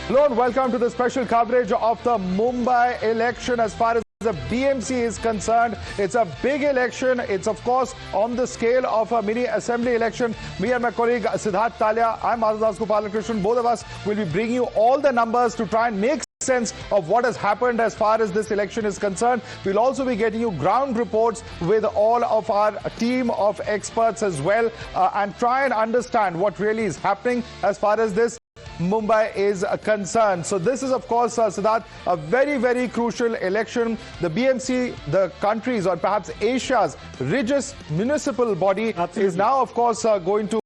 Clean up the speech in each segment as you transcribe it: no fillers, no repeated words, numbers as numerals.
Hello and welcome to the special coverage of the Mumbai election. As far as the BMC is concerned, it's a big election. It's of course on the scale of a mini assembly election. Me and my colleague Siddharth Talia, I'm Madhavdas G. Both of us will be bringing you all the numbers to try and make sense of what has happened as far as this election is concerned. We'll also be getting you ground reports with all of our team of experts as well and try and understand what really is happening as far as this Mumbai is concerned. So this is of course, Siddharth, a very, very crucial election. The BMC, the country's or perhaps Asia's richest municipal body, is now of course going to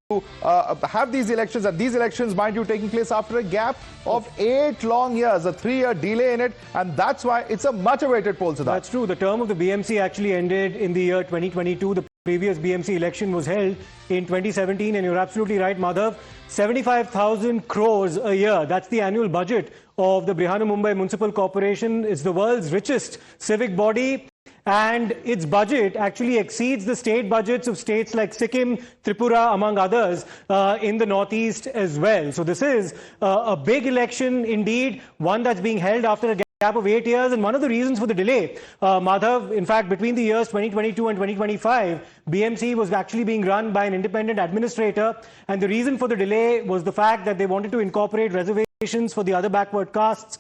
have these elections, and these elections, mind you, taking place after a gap of 8 long years, a 3-year delay in it, and that's why it's a much awaited poll, Siddharth. That's true. The term of the BMC actually ended in the year 2022. The previous BMC election was held in 2017, and you're absolutely right, Madhav. 75,000 crores a year. That's the annual budget of the Mumbai Municipal Corporation. It's the world's richest civic body, and its budget actually exceeds the state budgets of states like Sikkim, Tripura, among others, in the northeast as well. So this is a big election indeed, one that's being held after a gap of 8 years, and one of the reasons for the delay, Madhav, in fact, between the years 2022 and 2025, BMC was actually being run by an independent administrator, and the reason for the delay was the fact that they wanted to incorporate reservations for the other backward castes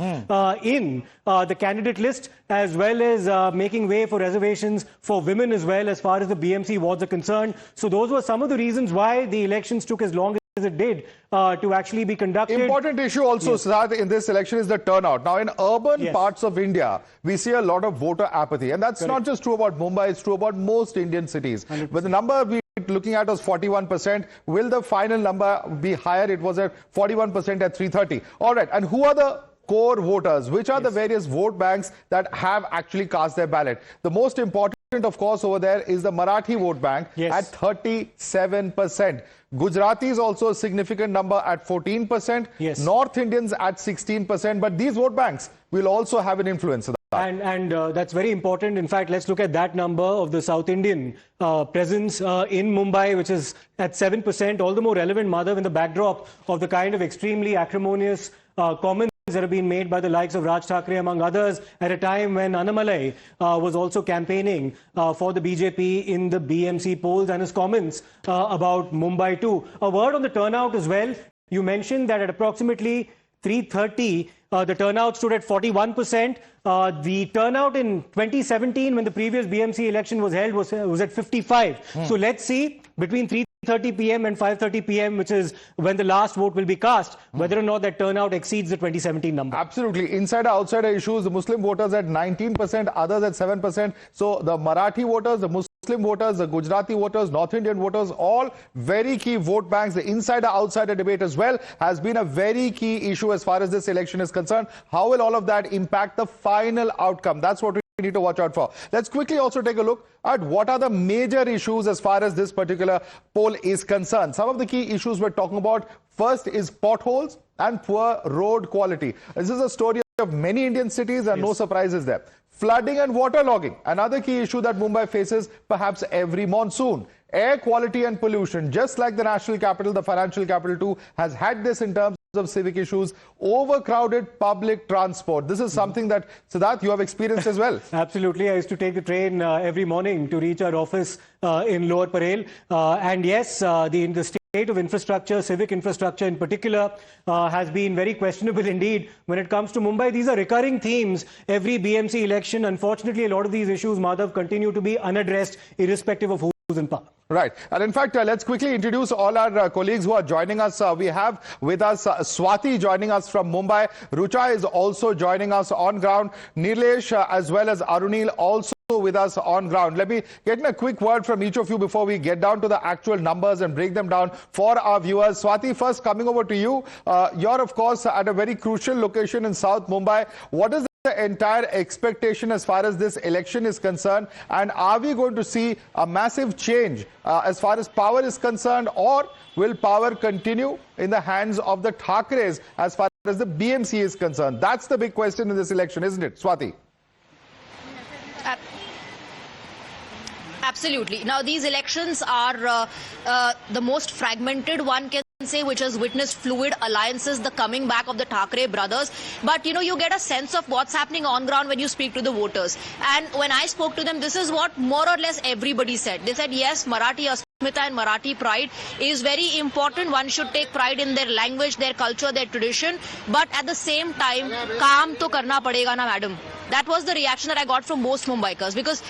in the candidate list, as well as making way for reservations for women as well, as far as the BMC wards are concerned. So those were some of the reasons why the elections took as long as it did to actually be conducted. Important issue also, Siddharth, in this election is the turnout. Now, in urban parts of India, we see a lot of voter apathy. And that's not just true about Mumbai, it's true about most Indian cities. 100%. But the number we're looking at was 41%. Will the final number be higher? It was at 41% at 3:30. All right. And who are the core voters? Which are the various vote banks that have actually cast their ballot? The most important, of course, over there is the Marathi vote bank at 37%. Gujarati is also a significant number at 14%. North Indians at 16%. But these vote banks will also have an influence. And that's very important. In fact, let's look at that number of the South Indian presence in Mumbai, which is at 7%. All the more relevant, Madhav, in the backdrop of the kind of extremely acrimonious comments that have been made by the likes of Raj Thackeray, among others, at a time when Annamalai was also campaigning for the BJP in the BMC polls, and his comments about Mumbai too. A word on the turnout as well. You mentioned that at approximately 3:30, the turnout stood at 41%. The turnout in 2017, when the previous BMC election was held, was at 55. So let's see, between 3:30 p.m. and 5:30 p.m., which is when the last vote will be cast, whether or not that turnout exceeds the 2017 number. Absolutely. Insider-outsider issues, the Muslim voters at 19%, others at 7%. So the Marathi voters, the Muslim voters, the Gujarati voters, North Indian voters, all very key vote banks. The insider-outsider debate as well has been a very key issue as far as this election is concerned. How will all of that impact the final outcome? That's what we need to watch out for. Let's quickly also take a look at what are the major issues as far as this particular poll is concerned. Some of the key issues we're talking about, first is potholes and poor road quality. This is a story of many Indian cities, and no surprises there. Flooding and waterlogging, another key issue that Mumbai faces perhaps every monsoon. Air quality and pollution, just like the national capital, the financial capital too, has had this in terms of civic issues. Overcrowded public transport. This is something that, Siddharth, you have experienced as well. Absolutely. I used to take the train every morning to reach our office in Lower Parel. And yes, the state of infrastructure, civic infrastructure in particular, has been very questionable indeed. When it comes to Mumbai, these are recurring themes every BMC election. Unfortunately, a lot of these issues, Madhav, continue to be unaddressed, irrespective of who's in power. Right. And in fact, let's quickly introduce all our colleagues who are joining us. We have with us Swati joining us from Mumbai. Rucha is also joining us on ground. Nilesh as well as Arunil also with us on ground. Let me get in a quick word from each of you before we get down to the actual numbers and break them down for our viewers. Swati, first coming over to you. You're, of course, at a very crucial location in South Mumbai. What is the entire expectation as far as this election is concerned, and are we going to see a massive change as far as power is concerned, or will power continue in the hands of the Thackerays as far as the BMC is concerned? That's the big question in this election, isn't it, Swati? Absolutely. Now, these elections are the most fragmented one can say, which has witnessed fluid alliances, the coming back of the Thackeray brothers. But, you get a sense of what's happening on ground when you speak to the voters. And when I spoke to them, this is what more or less everybody said. They said, yes, Marathi Asmita and Marathi pride is very important. One should take pride in their language, their culture, their tradition. But at the same time, kaam to karna padega na, madam. That was the reaction that I got from most Mumbaikars. Because,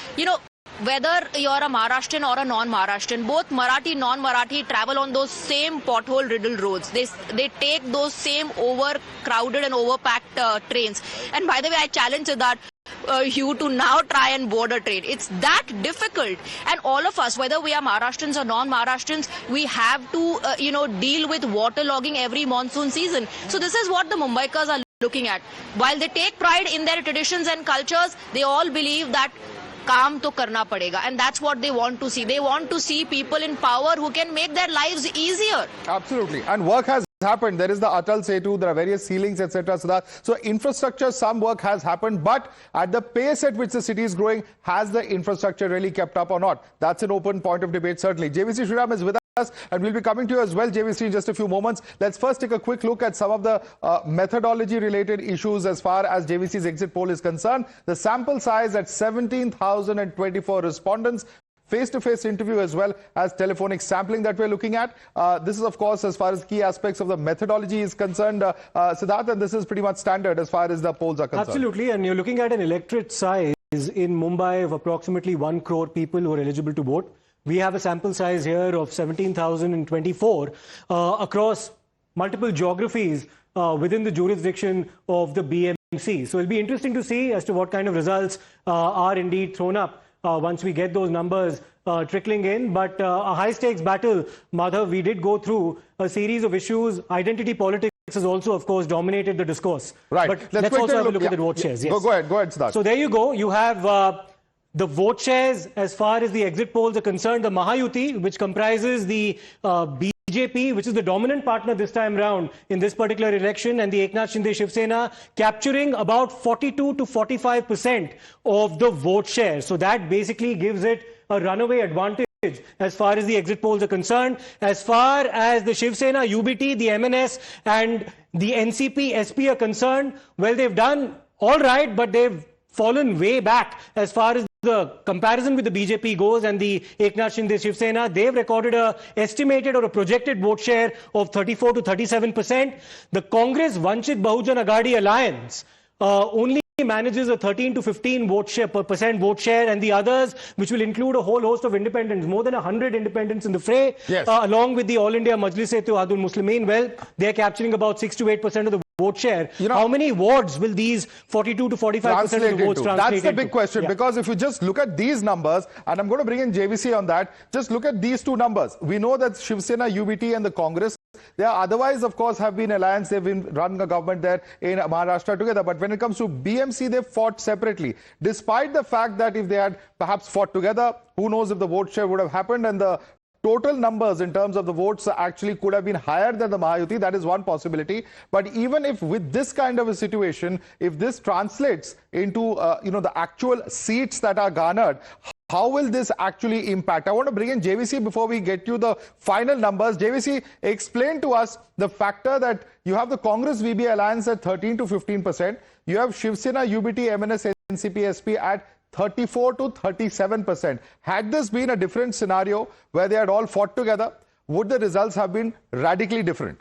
whether you're a Maharashtrian or a non-Maharashtrian, both Marathi, non-Marathi travel on those same pothole-riddled roads. They take those same overcrowded and overpacked trains. And by the way, I challenge that you to now try and board a train. It's that difficult. And all of us, whether we are Maharashtrians or non-Maharashtrians, we have to, deal with waterlogging every monsoon season. So this is what the Mumbaikars are looking at. While they take pride in their traditions and cultures, they all believe that काम तो करना पड़ेगा, and that's what they want to see. They want to see people in power who can make their lives easier. Absolutely. And work has happened. There is the Atal Setu, there are various ceilings, etc. So infrastructure, some work has happened, but at the pace at which the city is growing, has the infrastructure really kept up or not? That's an open point of debate, certainly. JVC Sriram is with us, and we'll be coming to you as well, JVC, in just a few moments. Let's first take a quick look at some of the methodology-related issues as far as JVC's exit poll is concerned. The sample size at 17,024 respondents. Face-to-face interview as well as telephonic sampling that we're looking at. This is, of course, as far as key aspects of the methodology is concerned, Siddharth, and this is pretty much standard as far as the polls are concerned. Absolutely, and you're looking at an electorate size in Mumbai of approximately 1 crore people who are eligible to vote. We have a sample size here of 17,024 across multiple geographies within the jurisdiction of the BMC. So it'll be interesting to see as to what kind of results are indeed thrown up once we get those numbers trickling in. But a high-stakes battle, Madhav, we did go through a series of issues. Identity politics has also, of course, dominated the discourse. Right. But let's also have a look at the vote shares. Yes. Go ahead, Siddharth. So there you go. You have the vote shares as far as the exit polls are concerned. The Mahayuti, which comprises the BJP, which is the dominant partner this time round in this particular election, and the Eknath Shinde Shiv Sena, capturing about 42 to 45% of the vote share. So that basically gives it a runaway advantage as far as the exit polls are concerned. As far as the Shiv Sena, UBT, the MNS and the NCP, SP are concerned, well, they've done all right, but they've fallen way back as far as the comparison with the BJP goes, and the Eknath Shinde Shiv Sena, they've recorded a estimated or a projected vote share of 34 to 37%. The Congress Vanchit Bahujan Aghadi Alliance only manages a 13 to 15% vote share, and the others, which will include a whole host of independents, more than 100 independents in the fray, yes, along with the All India Majlis-e-Ittihadul Muslimin. Well, they're capturing about 6 to 8% of the vote share. How many wards will these 42 to 45% of the votes translate? That's the big question, because if you just look at these numbers, and I'm going to bring in JVC on that, just look at these two numbers. We know that Shiv Sena, UBT and the Congress, they are otherwise, of course, have been alliance. They've been running a government there in Maharashtra together. But when it comes to BMC, they've fought separately. Despite the fact that if they had perhaps fought together, who knows if the vote share would have happened, and the total numbers in terms of the votes actually could have been higher than the Mahayuti. That is one possibility. But even if with this kind of a situation, if this translates into the actual seats that are garnered, how will this actually impact? I want to bring in JVC before we get you the final numbers. JVC, explain to us the factor that you have the Congress VB alliance at 13 to 15%. You have Shiv Sena, UBT, MNS, NCP, SP at 34 to 37%. Had this been a different scenario where they had all fought together, would the results have been radically different?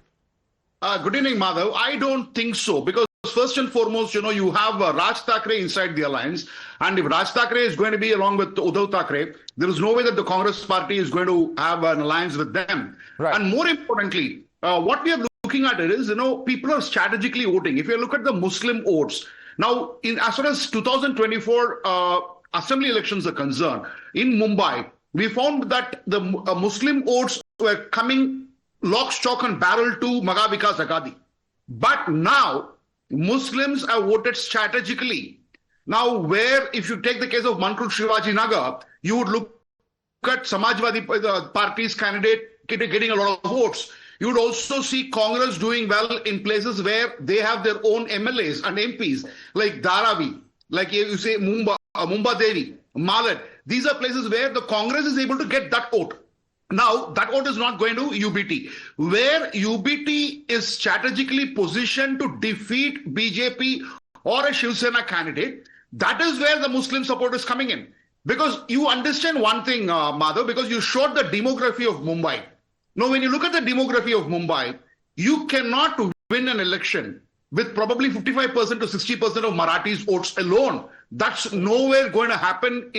Good evening, Madhav. I don't think so, because first and foremost, you have Raj Thackeray inside the alliance, and if Raj Thackeray is going to be along with Uddhav Thackeray, there is no way that the Congress party is going to have an alliance with them. Right. And more importantly, what we are looking at is, people are strategically voting. If you look at the Muslim votes, now, as far as 2024 assembly elections are concerned, in Mumbai, we found that the Muslim votes were coming lock, stock and barrel to Maga Vikas Aghadi. But now, Muslims have voted strategically. Now, where if you take the case of Mankul Shivaji Nagar, you would look at Samajwadi Party's candidate getting a lot of votes. You would also see Congress doing well in places where they have their own MLAs and MPs, like Dharavi, like you say Mumbai Devi, Malad. These are places where the Congress is able to get that vote. Now, that vote is not going to UBT. Where UBT is strategically positioned to defeat BJP or a Shiv Sena candidate, that is where the Muslim support is coming in. Because you understand one thing, Madhav, because you showed the demography of Mumbai. Now, when you look at the demography of Mumbai, you cannot win an election with probably 55% to 60% of Marathis votes alone. That's nowhere going to happen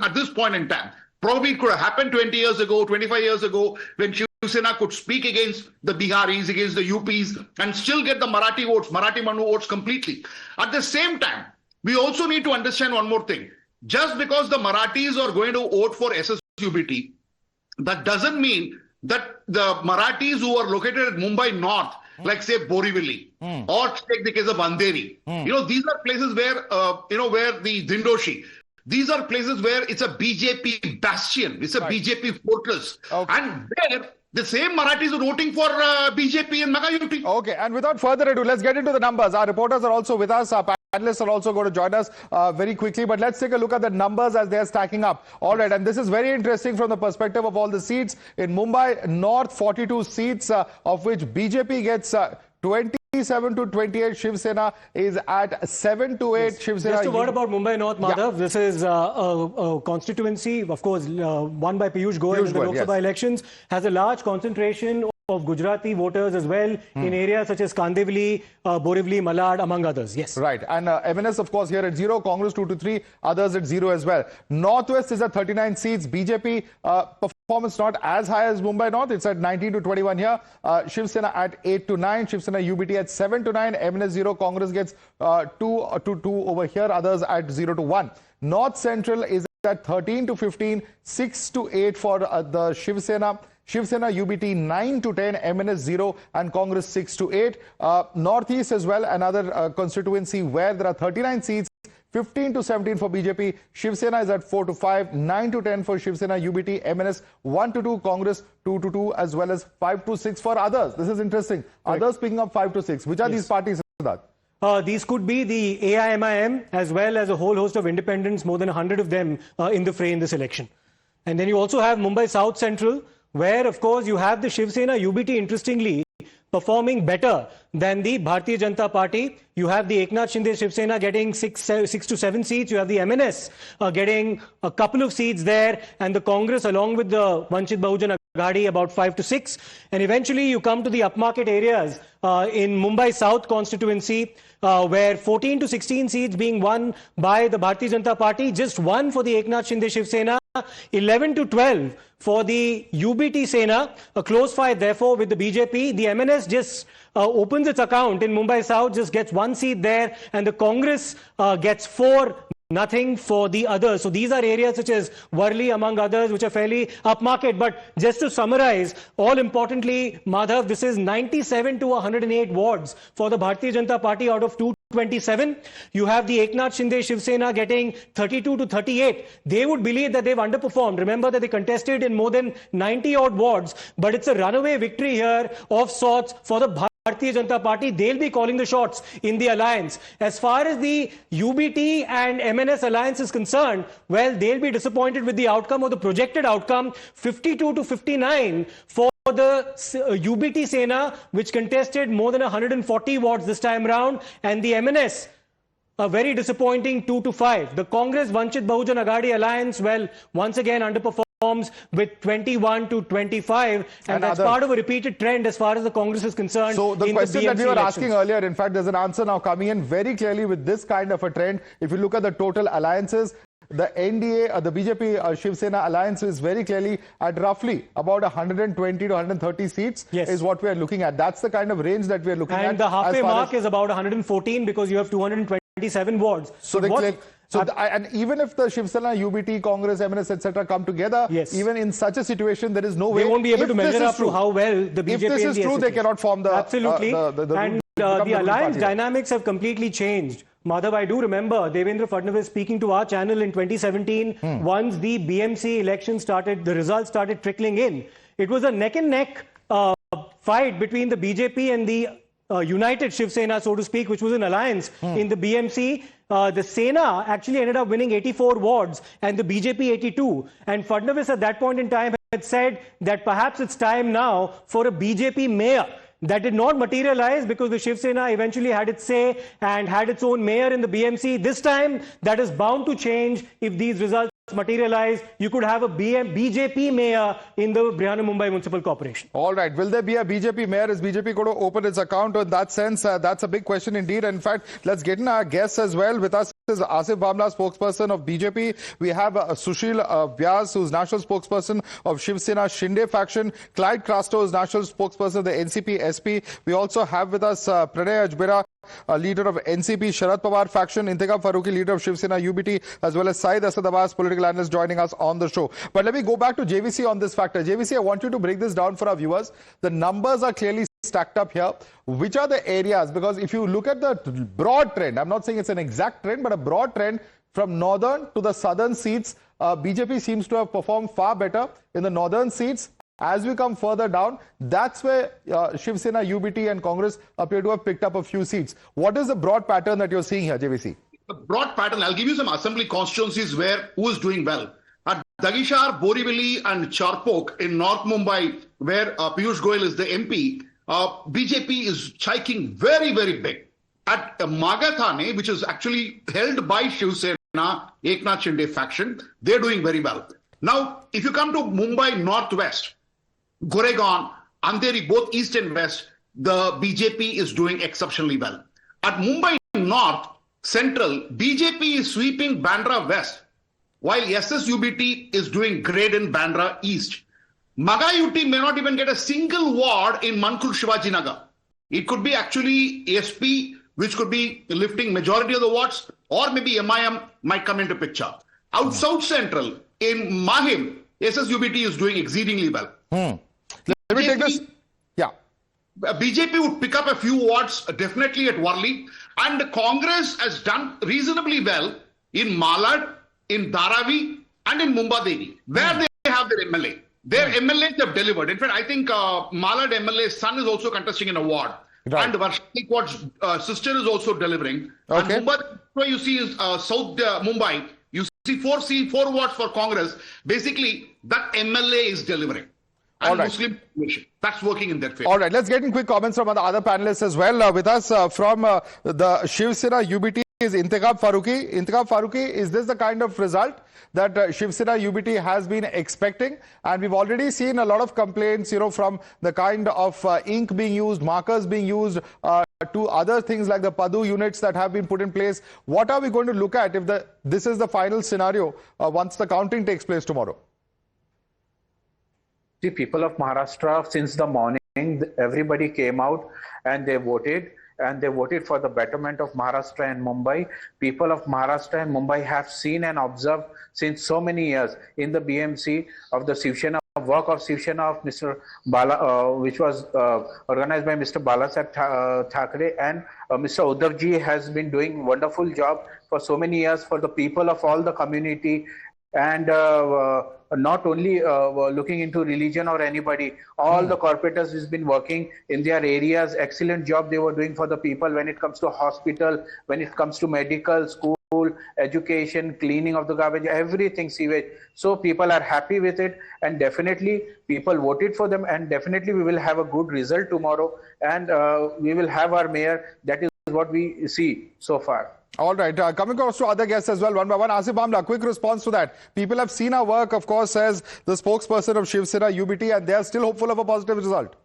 at this point in time. Probably it could have happened 20 years ago, 25 years ago, when Shiv Sena could speak against the Biharis, against the UPs, and still get the Marathi votes, Marathi Manu votes completely. At the same time, we also need to understand one more thing. Just because the Marathis are going to vote for SSUBT, that doesn't mean that the Marathis who are located at Mumbai North, like say Borivali, or take the case of Andheri, these are places where, where the Dindoshi, these are places where it's a BJP bastion, it's a BJP fortress. Okay. And there, the same Marathis are voting for BJP in Mahayuti. Okay, and without further ado, let's get into the numbers. Our reporters are also with us. Our panelists are also going to join us very quickly. But let's take a look at the numbers as they are stacking up. All right, and this is very interesting from the perspective of all the seats. In Mumbai North, 42 seats, of which BJP gets 27 to 28. Shiv Sena is at 7 to 8. Yes. Shiv Sena. Just a word about Mumbai North, Madhav. Yeah. This is a constituency, of course, won by Piyush Goyal in the Lok Sabha elections, has a large concentration of Gujarati voters as well in areas such as Kandivali, Borivali, Malad, among others. Yes. Right. And MNS, of course, here at 0, Congress 2 to 3, others at 0 as well. Northwest is at 39 seats. BJP performance not as high as Mumbai North. It's at 19 to 21 here. Shiv Sena at 8 to 9. Shiv Sena UBT at 7 to 9. MNS 0. Congress gets 2 to 2 over here. Others at 0 to 1. North Central is at 13 to 15. 6 to 8 for the Shiv Sena. Shiv Sena UBT 9 to 10, MNS 0 and Congress 6 to 8. Northeast as well, another constituency where there are 39 seats, 15 to 17 for BJP. Shiv Sena is at 4 to 5, 9 to 10 for Shiv Sena UBT, MNS 1 to 2, Congress 2 to 2, as well as 5 to 6 for others. This is interesting. Right. Others picking up 5 to 6. Which are these parties, Siddharth? These could be the AIMIM as well as a whole host of independents, more than 100 of them in the fray in this election. And then you also have Mumbai South Central, where, of course, you have the Shiv Sena UBT, interestingly, performing better than the Bharatiya Janata Party. You have the Eknath Shinde Shiv Sena getting 6 to 7 seats. You have the MNS getting a couple of seats there, and the Congress, along with the Vanchit Bahujan Aghadi, about 5 to 6. And eventually, you come to the upmarket areas in Mumbai South constituency, where 14 to 16 seats being won by the Bharatiya Janata Party, just 1 for the Eknath Shinde Shiv Sena. 11 to 12 for the UBT Sena, a close fight therefore with the BJP. The MNS just opens its account in Mumbai South, just gets 1 seat there, and the Congress gets 4. Nothing for the others. So these are areas such as Worli, among others, which are fairly upmarket. But just to summarize, all importantly, Madhav, this is 97 to 108 wards for the Bharatiya Janata Party out of 227. You have the Eknath Shinde Shiv Sena getting 32 to 38. They would believe that they've underperformed. Remember that they contested in more than 90 odd wards, but it's a runaway victory here of sorts for the Bharatiya Janata Party. They'll be calling the shots in the alliance. As far as the UBT and MNS alliance is concerned, well, they'll be disappointed with the outcome or the projected outcome, 52 to 59 for the UBT Sena, which contested more than 140 wards this time round, and the MNS, a very disappointing 2 to 5. The Congress Vanchit Bahujan Aghadi alliance, well, once again underperforms with 21 to 25, and that's part of a repeated trend as far as the Congress is concerned. So the question that we were asking earlier, in fact, there's an answer now coming in very clearly with this kind of a trend. If you look at the total alliances, the NDA, the BJP Shiv Sena alliance is very clearly at roughly about 120 to 130 seats is what we are looking at. That's the kind of range that we are looking at. And the halfway mark is about 114 because you have 227 wards. And even if the Shiv Sena, UBT, Congress, MNS, etc. come together, even in such a situation, there is no way. They won't be able to measure up to how well the BJP. If this is true, they cannot form the. Absolutely. The alliance dynamics have completely changed. Madhav, I do remember Devendra Fadnavis speaking to our channel in 2017 once the BMC election started, the results started trickling in. It was a neck and neck fight between the BJP and the united Shiv Sena, so to speak, which was an alliance in the BMC. The Sena actually ended up winning 84 wards and the BJP 82. And Fadnavis at that point in time had said that perhaps it's time now for a BJP mayor. That did not materialize because the Shiv Sena eventually had its say and had its own mayor in the BMC. This time, that is bound to change if these results materialize. You could have a BJP mayor in the Mumbai Municipal Corporation. All right. Will there be a BJP mayor? Is BJP going to open its account? In that sense, that's a big question indeed. In fact, let's get in our guests as well. With us is Asif Bamla, spokesperson of BJP. We have Sushil Vyas, who's national spokesperson of Shiv Sena Shinde faction. Clyde Crasto is national spokesperson of the NCP SP. We also have with us Pranay Ajbera, leader of NCP Sharad Pawar faction, Intikhab Farooqi, leader of Shiv Sena UBT, as well as Saeed Asad Abbas, political analyst, joining us on the show. But let me go back to JVC on this factor. JVC, I want you to break this down for our viewers. The numbers are clearly stacked up here. Which are the areas? Because if you look at the broad trend, I'm not saying it's an exact trend, but a broad trend from northern to the southern seats, BJP seems to have performed far better in the northern seats. As we come further down, that's where Shiv Sena, UBT and Congress appear to have picked up a few seats. What is the broad pattern that you're seeing here, JVC? The broad pattern, I'll give you some assembly constituencies where who is doing well. At Dagishar, Borivali and Charpok in North Mumbai, where Piyush Goyal is the MP, BJP is striking very, very big. At Magathane, which is actually held by Shiv Sena, Eknath Shinde faction, they're doing very well. Now, if you come to Mumbai Northwest, Goregaon, Andheri, both east and west, the BJP is doing exceptionally well. At Mumbai North, Central, BJP is sweeping Bandra West, while SSUBT is doing great in Bandra East. Mahayuti may not even get a single ward in Mankul Shivaji Nagar. It could be actually ASP, which could be lifting majority of the wards, or maybe MIM might come into picture. Out South Central, in Mahim, SSUBT is doing exceedingly well. Let me take this. Yeah. BJP would pick up a few wards definitely at Worli, and Congress has done reasonably well in Malad, in Dharavi and in Mumbai, where they have their MLA. Their MLAs have delivered. In fact, I think Malad MLA's son is also contesting an award. Right. And Varshini Quad's sister is also delivering. Okay. And Mumbai, where you see is South Mumbai, you see four wards for Congress. Basically, that MLA is delivering. And Muslim population. That's working in that favor. All right, let's get in quick comments from the other panelists as well. With us from the Shiv Sena UBT is Intikhab Farooqi. Intikhab Farooqi, is this the kind of result that Shiv Sena UBT has been expecting? And we've already seen a lot of complaints, from the kind of ink being used, markers being used, to other things like the Padu units that have been put in place. What are we going to look at if this is the final scenario once the counting takes place tomorrow? The people of Maharashtra, since the morning, everybody came out and they voted for the betterment of Maharashtra and Mumbai. People of Maharashtra and Mumbai have seen and observed since so many years in the BMC of the Shiv Sena, work of Shiv Sena of Mr. Bala, which was organized by Mr. Balasaheb Thackeray, and Mr. Uddhav Ji has been doing wonderful job for so many years for the people of all the community, and not only looking into religion or anybody. All the corporators has been working in their areas, excellent job they were doing for the people when it comes to hospital, when it comes to medical, school, education, cleaning of the garbage, everything, sewage. So people are happy with it, and definitely people voted for them, and definitely we will have a good result tomorrow, and we will have our mayor. That is what we see so far. All right, coming across to other guests as well, one by one. Asif Bamla, quick response to that. People have seen our work, of course, as the spokesperson of Shiv Sena UBT, and they are still hopeful of a positive result.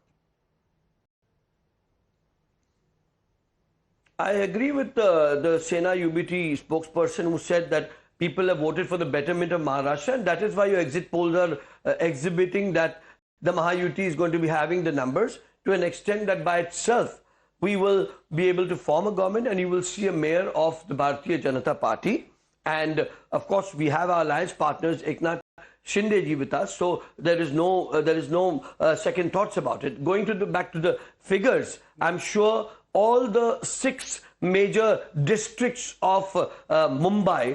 I agree with the Sena UBT spokesperson who said that people have voted for the betterment of Maharashtra, and that is why your exit polls are exhibiting that the Mahayuti is going to be having the numbers to an extent that by itself we will be able to form a government, and you will see a mayor of the Bharatiya Janata Party. And of course, we have our alliance partners, Eknath Shinde ji with us, so there is no second thoughts about it. Going to back to the figures, I'm sure all the 6 major districts of Mumbai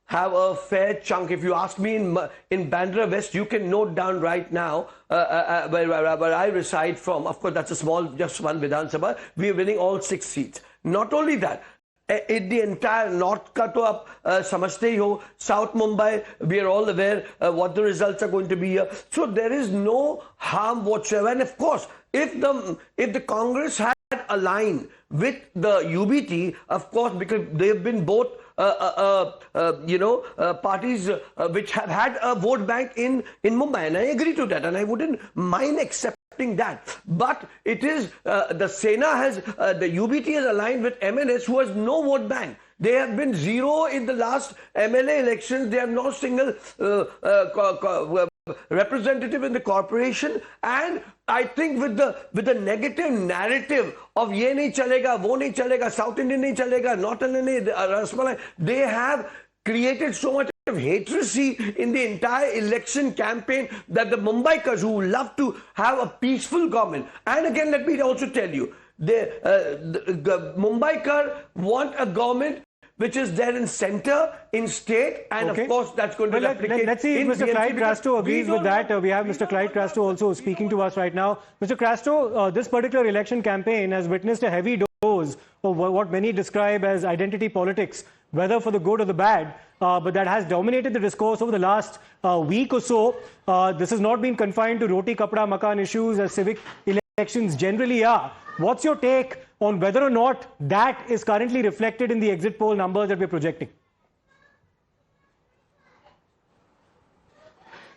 have a fair chunk. If you ask me in Bandra West, you can note down right now where I reside from. Of course, that's a small, just one Vidhan Sabha. We are winning all 6 seats. Not only that, in the entire North ka to aap samajhte hi ho, South Mumbai, we are all aware what the results are going to be here. So there is no harm whatsoever. And of course, if the Congress had aligned with the UBT, of course, because they have been both parties which have had a vote bank in Mumbai, and I agree to that, and I wouldn't mind accepting that. But it is the Sena has the UBT has aligned with MNS, who has no vote bank. They have been zero in the last MLA elections. They have no single representative in the corporation, and I think with the negative narrative of ye nahi chalega, wo nahi chalega, South Indian nahi chalega, North Indian nahi, Rasmalai, they have created so much of hatred in the entire election campaign that the Mumbaikars who love to have a peaceful government, and again let me also tell you, the Mumbaikar want a government which is there in center, in state, and of course that's going to replicate. Let's see if Mr. Clyde Crasto agrees with that. We have Mr. Clyde Crasto also speaking to us right now. Mr. Crasto, this particular election campaign has witnessed a heavy dose of what many describe as identity politics, whether for the good or the bad, but that has dominated the discourse over the last week or so. This has not been confined to roti, kapda, makan issues as civic elections generally are. What's your take on whether or not that is currently reflected in the exit poll numbers that we're projecting?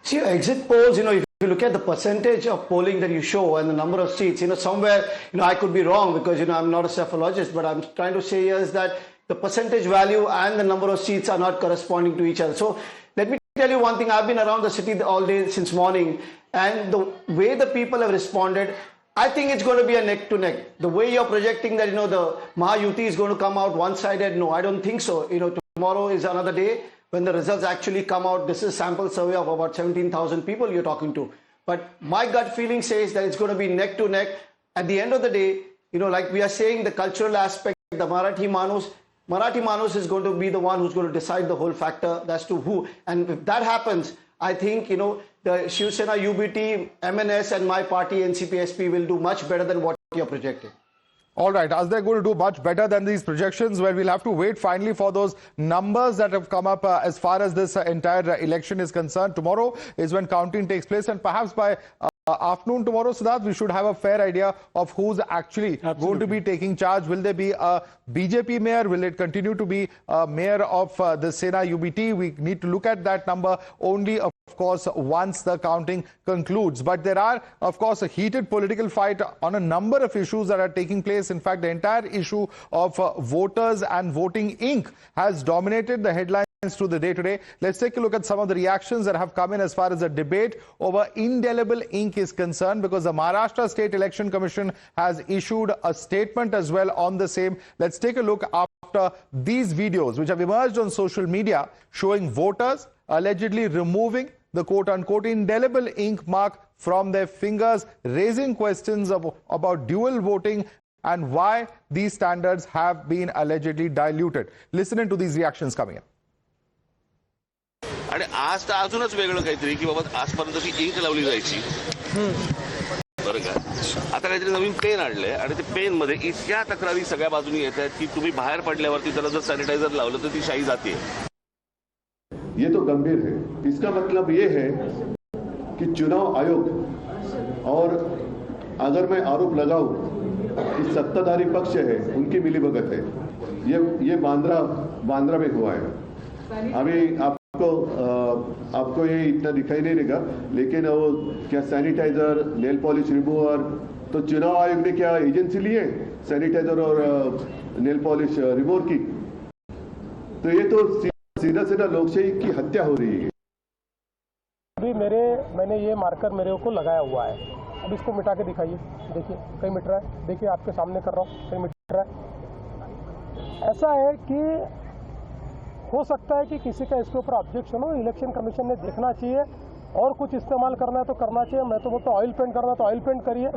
See, exit polls, if you look at the percentage of polling that you show and the number of seats, somewhere, I could be wrong because, I'm not a psephologist, but I'm trying to say here is that the percentage value and the number of seats are not corresponding to each other. So let me tell you one thing. I've been around the city all day since morning, and the way the people have responded, I think it's going to be a neck to neck. The way you're projecting that, the Mahayuti is going to come out one-sided, no, I don't think so. Tomorrow is another day when the results actually come out. This is a sample survey of about 17,000 people you're talking to. But my gut feeling says that it's going to be neck to neck. At the end of the day, like we are saying, the cultural aspect, the Marathi Manus is going to be the one who's going to decide the whole factor as to who. And if that happens, I think, the Shiv Sena, UBT, MNS and my party, NCP, SP will do much better than what you're projecting. All right, as they're going to do much better than these projections, well, we'll have to wait finally for those numbers that have come up as far as this entire election is concerned. Tomorrow is when counting takes place, and perhaps by afternoon tomorrow, Siddharth, we should have a fair idea of who's actually going to be taking charge. Will there be a BJP mayor? Will it continue to be a mayor of the Sena UBT? We need to look at that number only, of course, once the counting concludes. But there are, of course, a heated political fight on a number of issues that are taking place. In fact, the entire issue of voters and voting ink has dominated the headlines through the day today. Let's take a look at some of the reactions that have come in as far as the debate over indelible ink is concerned, because the Maharashtra State Election Commission has issued a statement as well on the same. Let's take a look after these videos which have emerged on social media showing voters allegedly removing the quote-unquote indelible ink mark from their fingers, raising questions about dual voting and why these standards have been allegedly diluted. Listen into these reactions coming in. आणि आज तर अजूनच वेगळं काहीतरी की बाबा आजपर्यंत ती ink लावली जायची बरं का आता काहीतरी नवीन पेन आणलंय आणि ते पेन मध्ये इतक्या तक्रारी सगळ्या बाजूनी येत आहेत की तुम्ही बाहेर पडल्यावरती त्याला जर सॅनिटायझर लावलं तर ती शाई जाते. ये तो गंभीर है. इसका मतलब ये है कि चुनाव आयोग और अगर मैं आरोप लगाऊं कि सत्ताधारी पक्ष है उनकी मिलीभगत है, ये बांद्रा में हुआ है. अभी आपको ये इतना दिखाई नहीं देगा, लेकिन वो क्या सैनिटाइजर, नेल पॉलिश रिमूवर, तो चुनाव आयोग ने क्या एजेंसी ली है सैनिटाइजर और नेल पॉलिश रिमूवर की? तो ये तो सीधा लोकशाही की हत्या हो रही है. अभी मैंने ये मार्कर मेरे को लगाया हुआ है. अब इसको मिटा के दिखाइए. देखिए कहीं मिट रहा है. देखिए आपके सामने कर रहा हूँ, कहीं मिट रहा है. ऐसा है कि हो सकता है कि किसी का इसके ऊपर ऑब्जेक्शन हो. इलेक्शन कमीशन ने देखना चाहिए, और कुछ इस्तेमाल करना है तो करना चाहिए. मैं तो बोलता ऑयल पेंट करना है तो ऑयल पेंट करिए.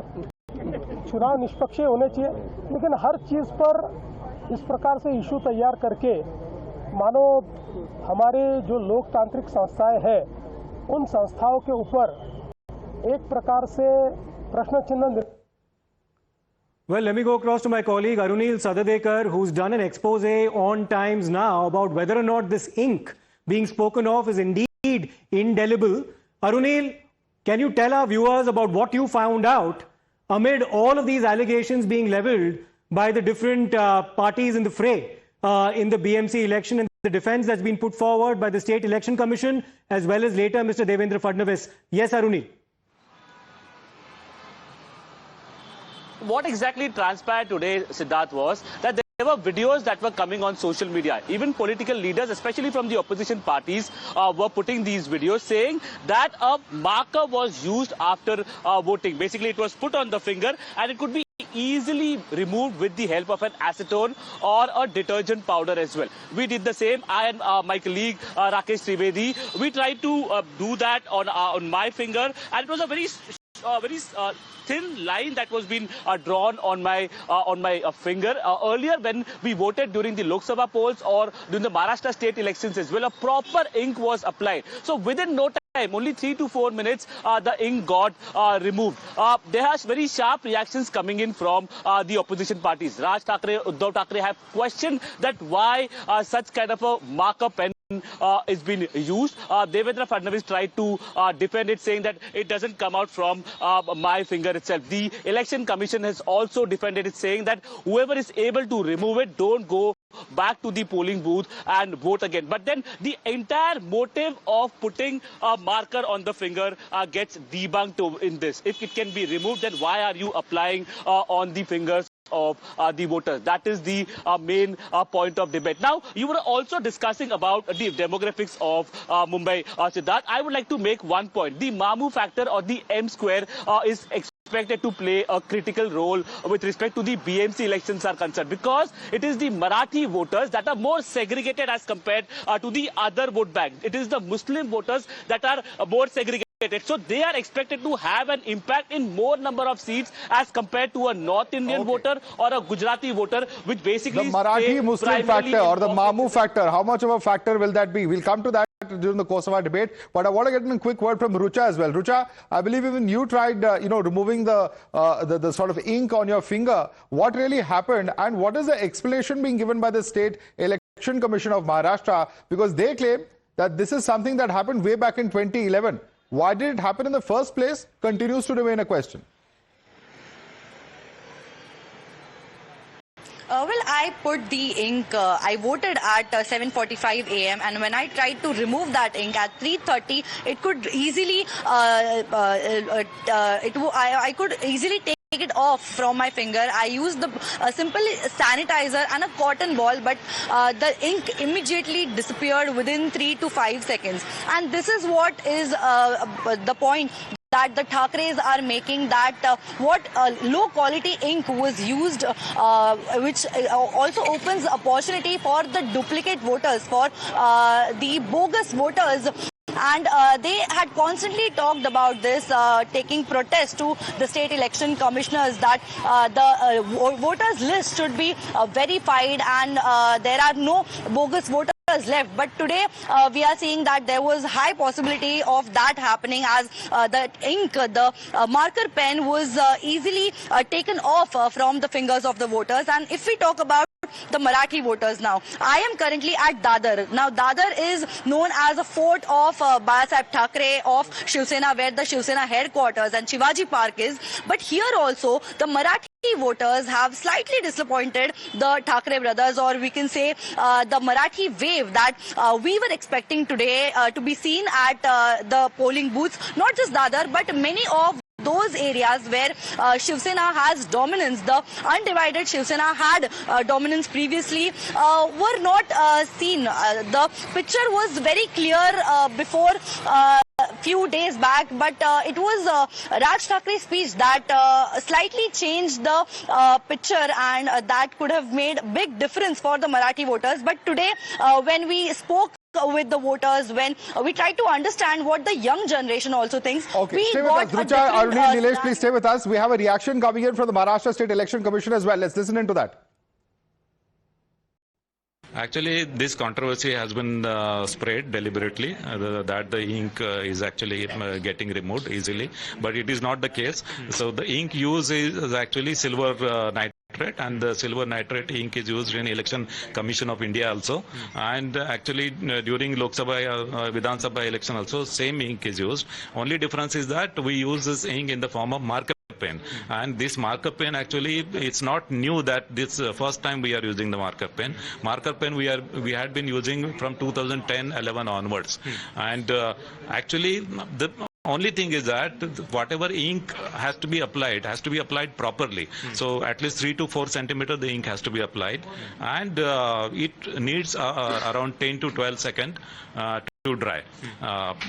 चुनाव निष्पक्ष होने चाहिए, लेकिन हर चीज़ पर इस प्रकार से इशू तैयार करके मानो हमारे जो लोकतांत्रिक संस्थाएं हैं उन संस्थाओं के ऊपर एक प्रकार से प्रश्न चिन्ह। Well, let me go across to my colleague Arunil Sadadekar, who's done an expose on Times Now about whether or not this ink being spoken of is indeed indelible. Arunil, can you tell our viewers about what you found out amid all of these allegations being leveled by the different parties in the fray in the BMC election and the defense that's been put forward by the State Election Commission as well as later Mr. Devendra Fadnavis? Yes, Arunil. What exactly transpired today, Siddharth, was that there were videos that were coming on social media. Even political leaders, especially from the opposition parties, were putting these videos saying that a marker was used after voting. Basically, it was put on the finger and it could be easily removed with the help of an acetone or a detergent powder as well. We did the same. I and my colleague Rakesh Trivedi, we tried to do that on my finger, and it was a very thin line that was being drawn on my finger. Earlier, when we voted during the Lok Sabha polls or during the Maharashtra state elections as well, a proper ink was applied. So within no time, only 3 to 4 minutes, the ink got removed. There are very sharp reactions coming in from the opposition parties. Raj Thackeray, Uddhav Thackeray have questioned that why such kind of a marker pen is being used. Devendra Fadnavis tried to defend it, saying that it doesn't come out from my finger itself. The Election Commission has also defended it, saying that whoever is able to remove it, don't go back to the polling booth and vote again. But then the entire motive of putting a marker on the finger gets debunked in this. If it can be removed, then why are you applying on the fingers of the voters? That is the main point of debate. Now, you were also discussing about the demographics of Mumbai, Siddharth. I would like to make one point. The Mamu factor or the M square is expected to play a critical role with respect to the BMC elections are concerned, because it is the Marathi voters that are more segregated as compared to the other vote bank. It is the Muslim voters that are more segregated. So they are expected to have an impact in more number of seats as compared to a North Indian voter or a Gujarati voter, which basically the Marathi Muslim factor or the Mamu factor. How much of a factor will that be? We'll come to that during the course of our debate. But I want to get in a quick word from Rucha as well. Rucha, I believe even you tried, removing the sort of ink on your finger. What really happened, and what is the explanation being given by the State Election Commission of Maharashtra? Because they claim that this is something that happened way back in 2011. Why did it happen in the first place continues to remain a question. Well, I put the ink, I voted at 7:45 a.m. and when I tried to remove that ink at 3:30, it could easily, I could easily take it off from my finger. I used the simple sanitizer and a cotton ball, but the ink immediately disappeared within 3 to 5 seconds. And this is what is the point that the Thackerays are making, that what low quality ink was used, which also opens opportunity for the duplicate voters, for the bogus voters. And they had constantly talked about this, taking protest to the state election commissioners, that the voters list should be verified and there are no bogus voters left. But today we are seeing that there was high possibility of that happening, as the ink, the marker pen was easily taken off from the fingers of the voters. And if we talk about the Marathi voters now, I am currently at Dadar. Now, Dadar is known as a fort of Bhagwa Thackeray of Shiv Sena, where the Shiv Sena headquarters and Shivaji Park is. But here also, the Marathi voters have slightly disappointed the Thackeray brothers, or we can say the Marathi wave that we were expecting today to be seen at the polling booths. Not just Dadar, but many of those areas where Shiv Sena has dominance, the undivided Shiv Sena had dominance previously, were not seen. The picture was very clear before few days back, but it was Raj Thackera's speech that slightly changed the picture, and that could have made a big difference for the Marathi voters. But today, when we spoke with the voters, when we try to understand what the young generation also thinks. Okay, stay with us. Rucha, Arunil, Nilesh, please stay with us. We have a reaction coming in from the Maharashtra State Election Commission as well. Let's listen into that. Actually, this controversy has been spread deliberately that the ink is actually getting removed easily, but it is not the case. So the ink used is actually silver nitrate, and the silver nitrate ink is used in Election Commission of India also, and actually during Lok Sabha, Vidhan Sabha election also same ink is used. Only difference is that we use this ink in the form of marker pen, and this marker pen actually it's not new that this first time we are using the marker pen. Marker pen we had been using from 2010-11 onwards, and actually the only thing is that whatever ink has to be applied properly. So at least 3 to 4 centimeter the ink has to be applied, and it needs around 10 to 12 seconds to dry.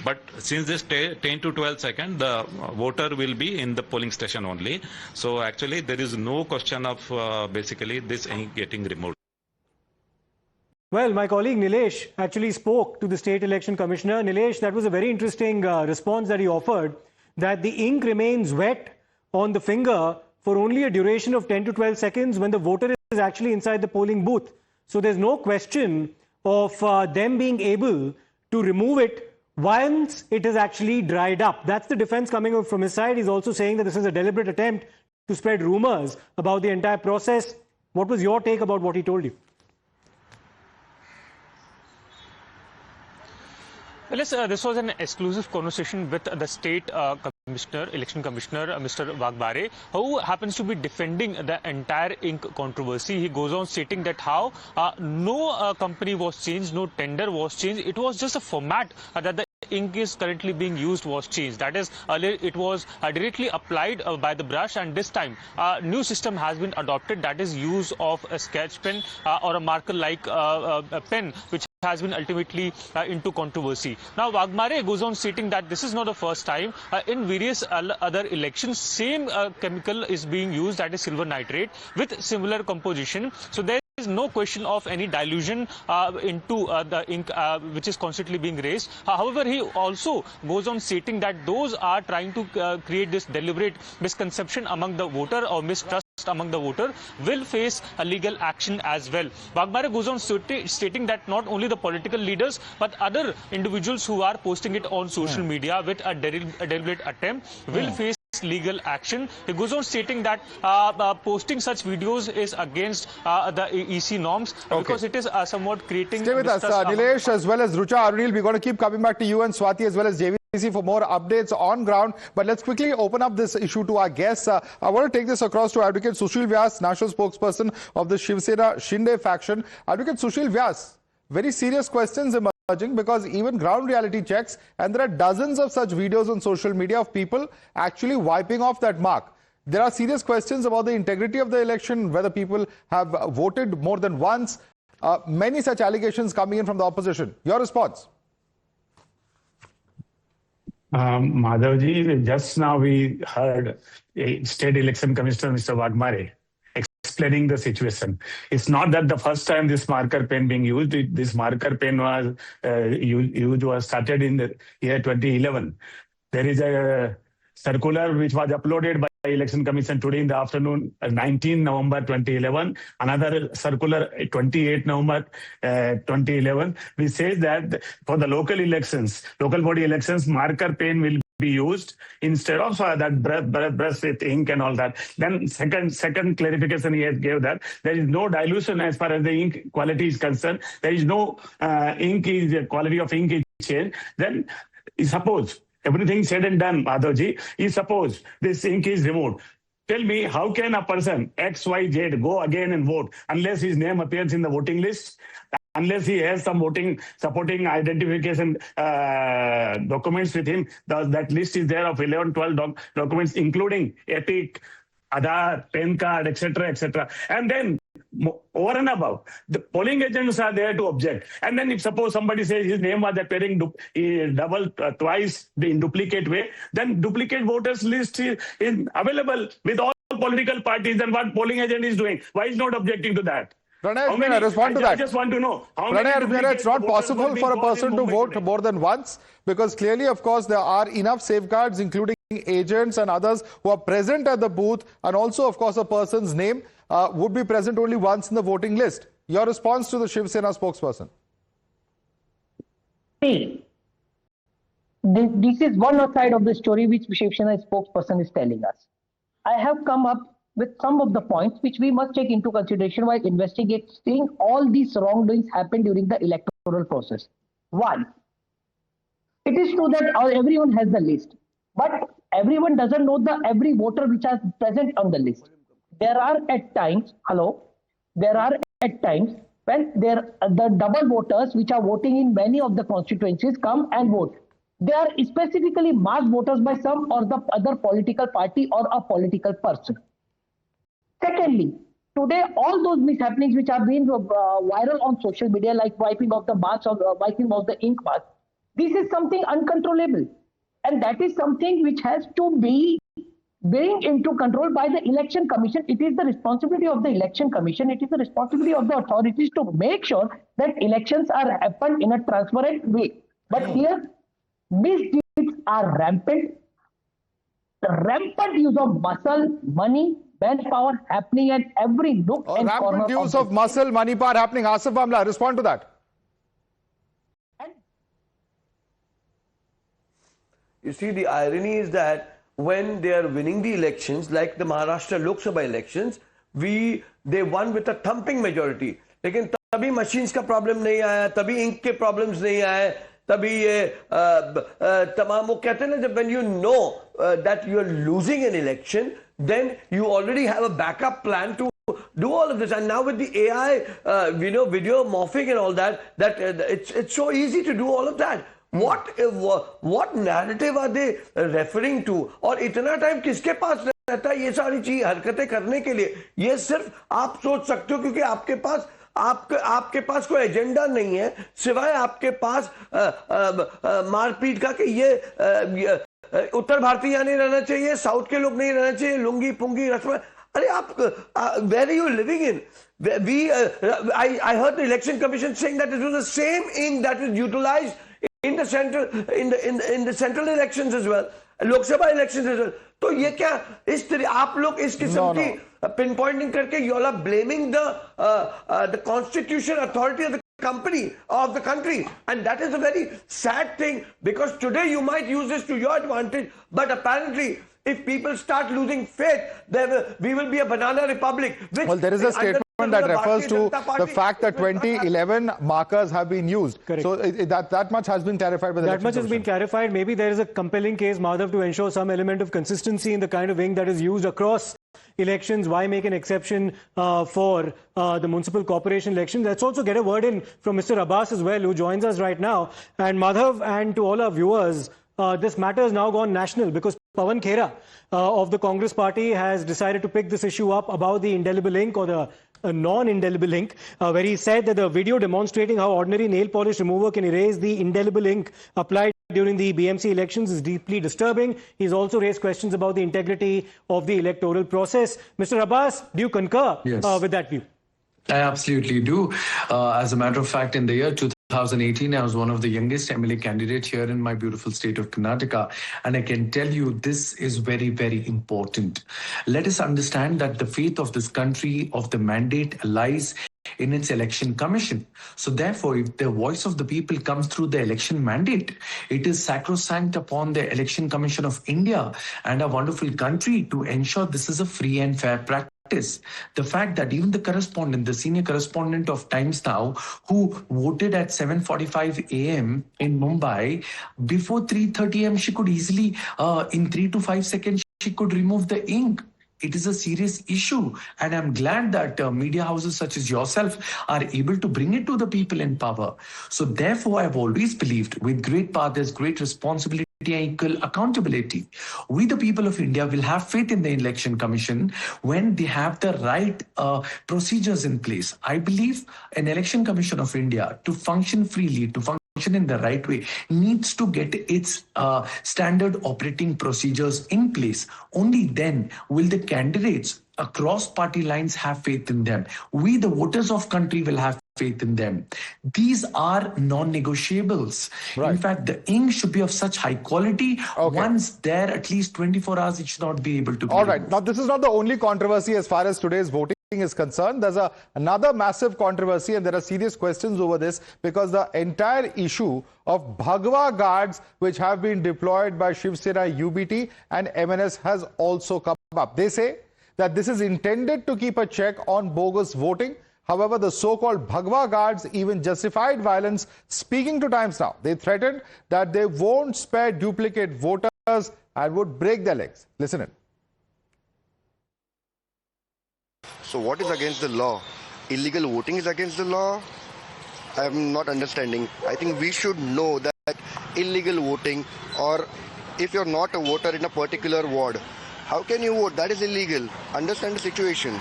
But since this 10 to 12 seconds, the voter will be in the polling station only. So actually there is no question of basically this ink getting removed. Well, my colleague Nilesh actually spoke to the State Election Commissioner. Nilesh, that was a very interesting response that he offered, that the ink remains wet on the finger for only a duration of 10 to 12 seconds when the voter is actually inside the polling booth. So there's no question of them being able to remove it once it is actually dried up. That's the defense coming out from his side. He's also saying that this is a deliberate attempt to spread rumors about the entire process. What was your take about what he told you? Well, yes, this was an exclusive conversation with the state election commissioner, Mr. Bhagwa, who happens to be defending the entire ink controversy. He goes on stating that how no company was changed, no tender was changed. It was just a format that the ink is currently being used was changed. That is, earlier it was directly applied by the brush, and this time new system has been adopted, that is use of a sketch pen or a marker like a pen, which has been ultimately into controversy. Now, Bhagwa goes on stating that this is not the first time. In various other elections, same chemical is being used, that is silver nitrate, with similar composition. So there is no question of any dilution into the ink which is constantly being raised. However, he also goes on stating that those are trying to create this deliberate misconception among the voter or mistrust among the voter will face a legal action as well. Bhagwa goes on stating that not only the political leaders but other individuals who are posting it on social media with a deliberate attempt will face legal action. He goes on stating that posting such videos is against the EC norms because it is somewhat creating... Stay with us, Nilesh as well as Rucha Arunil. We're going to keep coming back to you and Swati as well as JVC for more updates on ground. But let's quickly open up this issue to our guests. I want to take this across to Advocate Sushil Vyas, national spokesperson of the Shiv Sena Shinde faction. Advocate Sushil Vyas, very serious questions emerging because even ground reality checks, and there are dozens of such videos on social media of people actually wiping off that mark. There are serious questions about the integrity of the election, whether people have voted more than once. Many such allegations coming in from the opposition. Your response? Madhavji, just now we heard State Election Commissioner Mr. Bhagwa explaining the situation. It's not that the first time this marker pen being used. This marker pen was started in the year 2011. There is a circular which was uploaded by the Election Commission today in the afternoon, 19 November 2011. Another circular, 28 November 2011, which says that for the local elections, local body elections, marker pen will be used instead of that brush with ink and all that. Then second clarification he gave that there is no dilution as far as the ink quality is concerned. There is no quality of ink is changed. Then suppose everything said and done, Madhavji, suppose this ink is removed. Tell me, how can a person XYZ go again and vote unless his name appears in the voting list? Unless he has some voting supporting identification documents with him, that list is there of 11, 12 documents, including EPIC, Aadhaar, PAN card, etc., etc. And then, over and above, the polling agents are there to object. And then if suppose somebody says his name was appearing twice in duplicate way, then duplicate voters list is available with all political parties, and what polling agent is doing. Why is not objecting to that? Pranay, respond to that. I just want to know. Pranay, it's not possible for a person to vote more than once because clearly, of course, there are enough safeguards, including agents and others who are present at the booth, and also, of course, a person's name would be present only once in the voting list. Your response to the Shiv Sena spokesperson? See, this is one side of the story which Shiv Sena spokesperson is telling us. I have come up with some of the points which we must take into consideration while investigating all these wrongdoings happened during the electoral process. One, it is true that everyone has the list, but everyone doesn't know every voter which are present on the list. There are at times when the double voters which are voting in many of the constituencies come and vote. They are specifically mass voters by some or the other political party or a political person. Secondly, today all those mishappenings which have been viral on social media, like wiping of the marks or wiping of the ink marks, this is something uncontrollable, and that is something which has to be bring into control by the Election Commission. It is the responsibility of the Election Commission. It is the responsibility of the authorities to make sure that elections are happened in a transparent way. But here, misdeeds are rampant. The rampant use of muscle, money, manpower happening at every nook and corner. Rampant use of muscle, money, power happening. Asif Amla, respond to that. You see, the irony is that when they are winning the elections, like the Maharashtra Lok Sabha elections, they won with a thumping majority. लेकिन तभी machines का problem नहीं आया, तभी ink के problems नहीं आए, तभी ये तमाम वो कहते हैं ना, जब when you know that you are losing an election, then you already have a backup plan to do all of this. And now with the AI, video morphing and all that, it's so easy to do all of that. What narrative are they referring to? और इतना time किसके पास रहता है ये सारी चीज हरकतें करने के लिए? ये सिर्फ आप सोच सकते हो क्योंकि आपके पास कोई एजेंडा नहीं है सिवाय आपके पास मारपीट का कि ये उत्तर भारतीय यहाँ नहीं रहना चाहिए, साउथ के लोग नहीं रहना चाहिए, लुंगी पुंगी रस्म. अरे आप where are you living in? I heard the Election Commission saying that it was the same ink that was utilized in the central elections as well, Lok Sabha elections as well. तो ये क्या इस तरह आप लोग इस किस्म की pinpointing करके you all are blaming the constitutional authority of the country, and that is a very sad thing, because today you might use this to your advantage, but apparently if people start losing faith, then we will be a banana republic. Well, there is a statement that refers to the fact that 2011 markers have been used. Correct. So that much has been clarified by the That much has been clarified. Maybe there is a compelling case, Madhav, to ensure some element of consistency in the kind of ink that is used across elections. Why make an exception for the municipal corporation elections? Let's also get a word in from Mr. Abbas as well, who joins us right now. And Madhav, and to all our viewers, this matter has now gone national because Pawan Khera of the Congress party has decided to pick this issue up about the indelible ink or the non-indelible ink, where he said that the video demonstrating how ordinary nail polish remover can erase the indelible ink applied during the BMC elections is deeply disturbing. He's also raised questions about the integrity of the electoral process. Mr. Abbas, do you concur with that view? I absolutely do. As a matter of fact, in the year 2018, I was one of the youngest MLA candidates here in my beautiful state of Karnataka. And I can tell you this is very, very important. Let us understand that the faith of this country, of the mandate, lies in its election commission. So therefore, if the voice of the people comes through the election mandate, it is sacrosanct upon the Election Commission of India and a wonderful country to ensure this is a free and fair practice. The fact that even the correspondent, the senior correspondent of Times Now, who voted at 7:45 a.m. in Mumbai, before 3:30 a.m. she could easily, in 3 to 5 seconds, she could remove the ink. It is a serious issue, and I'm glad that media houses such as yourself are able to bring it to the people in power. So therefore, I've always believed with great power, there's great responsibility and equal accountability. We, the people of India, will have faith in the Election Commission when they have the right procedures in place. I believe an Election Commission of India, to function freely, to function in the right way, needs to get its standard operating procedures in place. Only then will the candidates across party lines have faith in them. We, the voters of country, will have faith in them. These are non-negotiables. Right. In fact, the ink should be of such high quality. Okay. Once there, at least 24 hours, it should not be able to be All right. Now, this is not the only controversy as far as today's voting is concerned. There's another massive controversy, and there are serious questions over this, because the entire issue of Bhagwa guards which have been deployed by Shiv Sena UBT and MNS has also come up. They say that this is intended to keep a check on bogus voting. However, the so-called Bhagwa guards even justified violence. Speaking to Times Now, they threatened that they won't spare duplicate voters and would break their legs. Listen in. So what is against the law? Illegal voting is against the law? I am not understanding. I think we should know that illegal voting, or if you're not a voter in a particular ward, how can you vote? That is illegal. Understand the situation.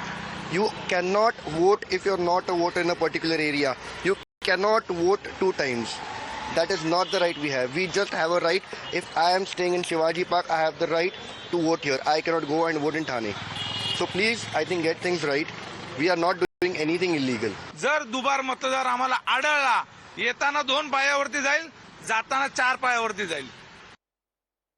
You cannot vote if you're not a voter in a particular area. You cannot vote 2 times. That is not the right we have. We just have a right. If I am staying in Shivaji Park, I have the right to vote here. I cannot go and vote in Thane. So please, I think, get things right. We are not doing anything illegal. जर दुबार मतदार आम्हाला आढळला, येताना 2 पायावरती जाईल, जाताना 4 पायावरती जाईल.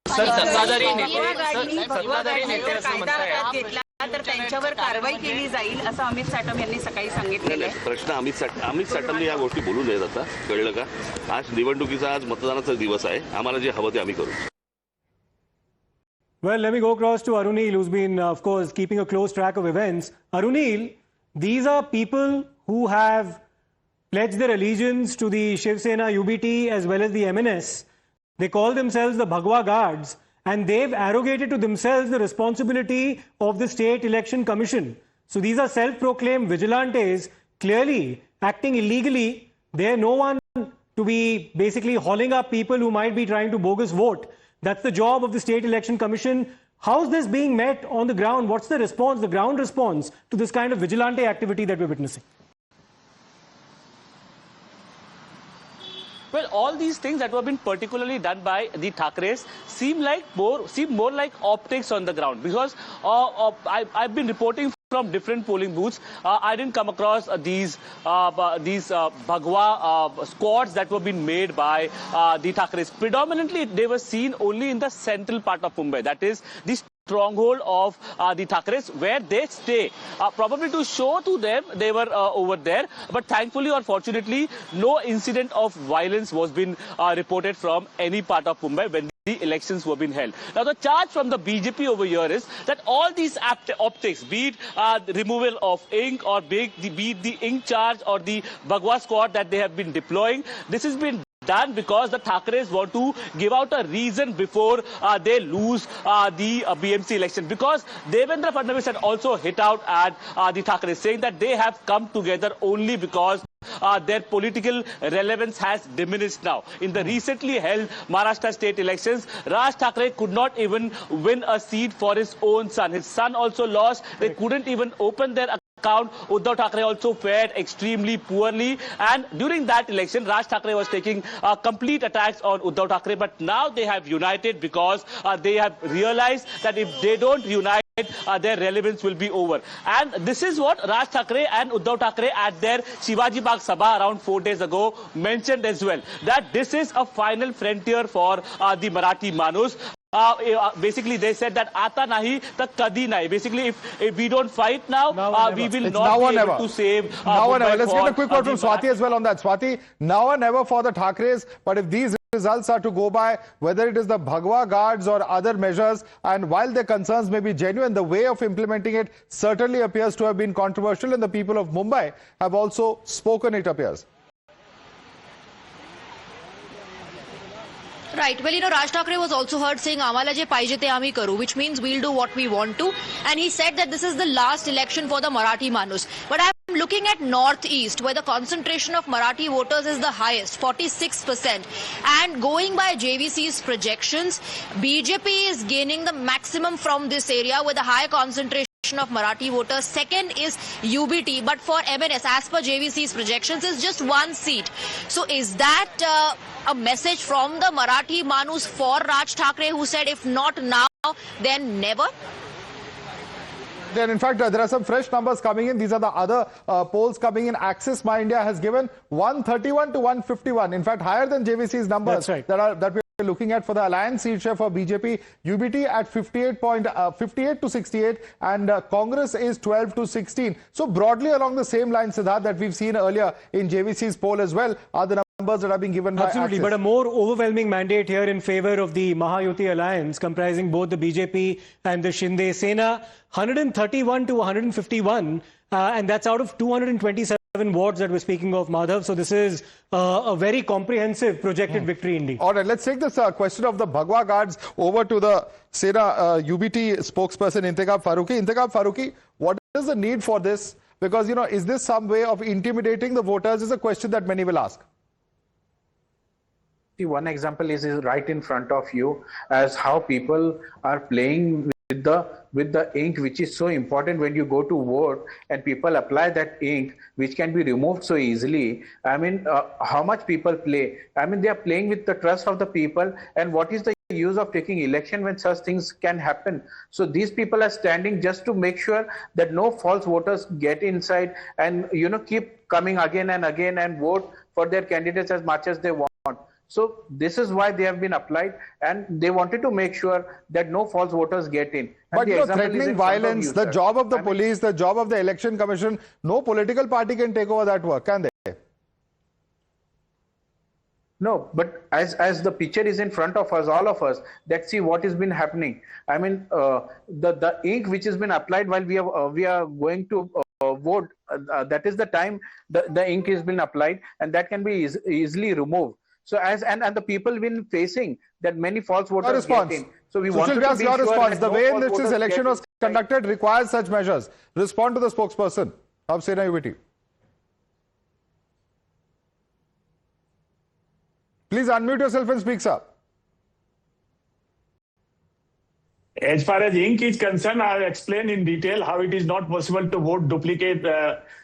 सत्ताधारी नेते असं म्हणतायत तर त्यांच्यावर कारवाई केली जाईल असं अमित साटम यांनी सकाळी सांगितलेलं आहे. प्रश्न अमित साटमने या गोष्टी बोलू नयेत आता, कळलं का? आज निवडणुकीचा, आज मतदानाचा दिवस आहे. आम्हाला जे हवं ते आम्ही करू. Well, let me go across to Arunil, who's been, of course, keeping a close track of events. Arunil, these are people who have pledged their allegiance to the Shiv Sena UBT as well as the MNS. They call themselves the Bhagwa Guards, and they've arrogated to themselves the responsibility of the State Election Commission. So these are self-proclaimed vigilantes, clearly acting illegally. They're no one to be basically hauling up people who might be trying to bogus vote. That's the job of the State Election Commission. How's this being met on the ground? What's the response, the ground response to this kind of vigilante activity that we're witnessing? Well, all these things that were been particularly done by the Thackerays seem more like optics on the ground, because I've been reporting from different polling booths. I didn't come across these Bhagwa squads that were being made by the Thackerays. Predominantly, they were seen only in the central part of Mumbai. That is the stronghold of the Thackeраys, where they stay. Probably to show to them they were over there. But thankfully or fortunately, no incident of violence was been reported from any part of Mumbai when the elections were being held. Now, the charge from the BJP over here is that all these optics, be it the removal of ink, or be it the ink charge or the Bhagwa squad that they have been deploying, this has been done because the Thackerays want to give out a reason before they lose the BMC election. Because Devendra Fadnavis had also hit out at the Thackerays, saying that they have come together only because their political relevance has diminished now. In the recently held Maharashtra state elections, Raj Thackray could not even win a seat for his own son. His son also lost. They couldn't even open their account. Uddhav Thackeray also fared extremely poorly, and during that election Raj Thackray was taking complete attacks on Uddhav Thackeray. But now they have united because they have realized that if they don't unite, their relevance will be over. And this is what Raj Thackray and Uddhav Thackeray at their Shivaji Park Sabha around 4 days ago mentioned as well, that this is a final frontier for the Marathi Manus. Basically, they said that "Ata nahi, ta kadi nahi." Basically, if we don't fight now, we will not be able to save. Now or never. Let's get a quick word from Swati as well on that. Swati, now or never for the Thackerays. But if these results are to go by, whether it is the Bhagwa guards or other measures, and while their concerns may be genuine, the way of implementing it certainly appears to have been controversial, and the people of Mumbai have also spoken, it appears. Right. Well, Raj Thackray was also heard saying, "Amala je paije te ami karu," which means we'll do what we want to. And he said that this is the last election for the Marathi Manus. But I'm looking at Northeast, where the concentration of Marathi voters is the highest, 46%. And going by JVC's projections, BJP is gaining the maximum from this area with a high concentration of Marathi voters. Second is UBT, but for MNS, as per JVC's projections, is just 1 seat. So is that a message from the Marathi Manus for Raj Thackray, who said if not now, then never? Then, in fact, there are some fresh numbers coming in. These are the other polls coming in. Axis My India has given 131 to 151. In fact, higher than JVC's numbers. That's right. that we looking at for the alliance seat share for BJP, UBT at 58 to 68 and Congress is 12 to 16. So broadly along the same line, Siddharth, that we've seen earlier in JVC's poll as well are the numbers that are being given by Absolutely, Axis. but a more overwhelming mandate here in favor of the Mahayuti alliance comprising both the BJP and the Shinde Sena, 131 to 151 and that's out of 227 wards that we're speaking of, Madhav. So this is a very comprehensive projected victory indeed. All right, let's take this question of the Bhagwa guards over to the Sena UBT spokesperson Intikhab Farooqi. Intikhab Farooqi, what is the need for this? Because, you know, is this some way of intimidating the voters is a question that many will ask. See, one example is right in front of you as how people are playing with the ink, which is so important when you go to vote and people apply that ink which can be removed so easily. I mean, how much people play? I mean, they are playing with the trust of the people, and what is the use of taking election when such things can happen? So these people are standing just to make sure that no false voters get inside and, you know, keep coming again and again and vote for their candidates as much as they want. So this is why they have been applied, and they wanted to make sure that no false voters get in. And but you know, threatening violence, the job of the police, the job of the election commission, no political party can take over that work, can they? No, but as the picture is in front of us, all of us, let's see what has been happening. I mean, the ink which has been applied while we are going to vote, that is the time the ink has been applied, and that can be easily removed. So and the people been facing that many false voters get in. So we want to be sure your response. The way in which this election was inside. conducted requires such measures. Respond to the spokesperson of Sena UBT. Please unmute yourself and speak, sir. As far as ink is concerned, I have explained in detail how it is not possible to vote duplicate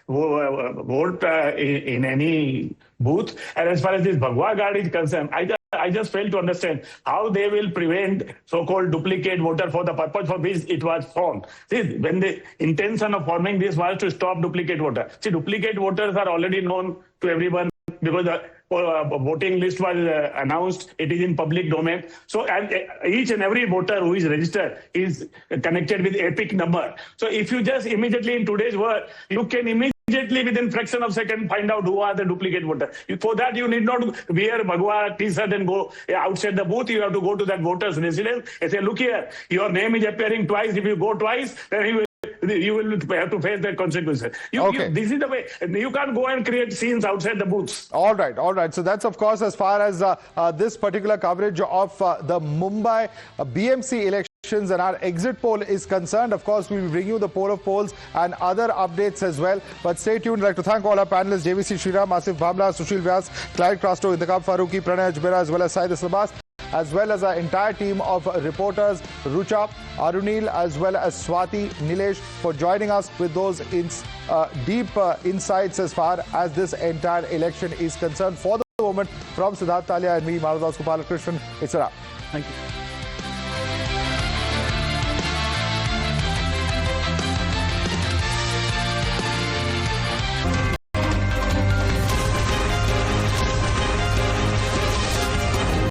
vote in any booth. And as far as this Bhagwa guard is concerned, I just fail to understand how they will prevent so-called duplicate voter for the purpose for which it was formed. See, when the intention of forming this was to stop duplicate voter. See, duplicate voters are already known to everyone because the voting list was announced. It is in public domain. So each and every voter who is registered is connected with epic number. So if you just immediately in today's world, you can immediately within fraction of second find out who are the duplicate voters. For that, you need not wear Bhagwa t-shirt and go outside the booth. You have to go to that voter's residence and say, look here, your name is appearing twice. If you go twice, then you will have to face the consequences. This is the way. You can't go and create scenes outside the booths. All right, all right. So that's, of course, as far as this particular coverage of the Mumbai BMC elections and our exit poll is concerned. Of course, we will bring you the poll of polls and other updates as well. But stay tuned. I'd like to thank all our panelists, JVC Shriram, Asif Bhamla, Sushil Vyas, Clyde Crasto, Intikhab Farooqi, Pranay Ajmera, as well as Said Abbas, as well as our entire team of reporters, Rucha, Arunil, as well as Swati, Nilesh, for joining us with those deep insights as far as this entire election is concerned. For the moment, from Siddharth Talia and me, Madhavdas G, it's a wrap. Thank you.